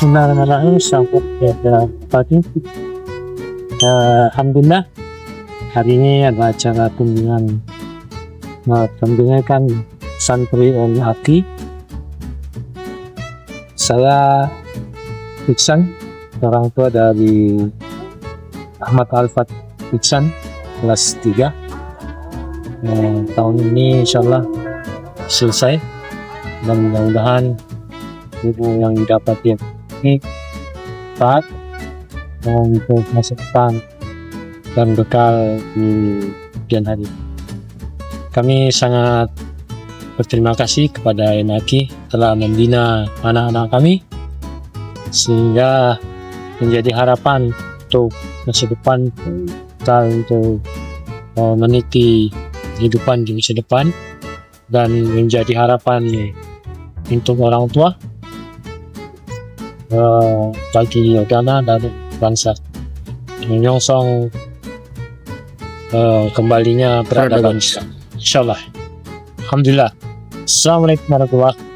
Bismillahirrahmanirrahim. Selamat pagi. Alhamdulillah, hari ini ada acara pembinaan pembinaan santri LHQ. Saya Iksan, orang tua dari Ahmad Alfat Iksan, kelas 3. Tahun ini insyaallah selesai, dan mudah-mudahan ilmu yang didapat ini tepat untuk masa depan dan bekal di kemudian hari. Kami sangat berterima kasih kepada NAKI telah membina anak-anak kami sehingga menjadi harapan untuk masa depan kita untuk meniti kehidupan di masa depan, dan menjadi harapan untuk orang tua bagi negara dan bangsa, menyongsong kembalinya peradaban Islam. Insyaallah. Alhamdulillah. Assalamualaikum warahmatullahi wabarakatuh.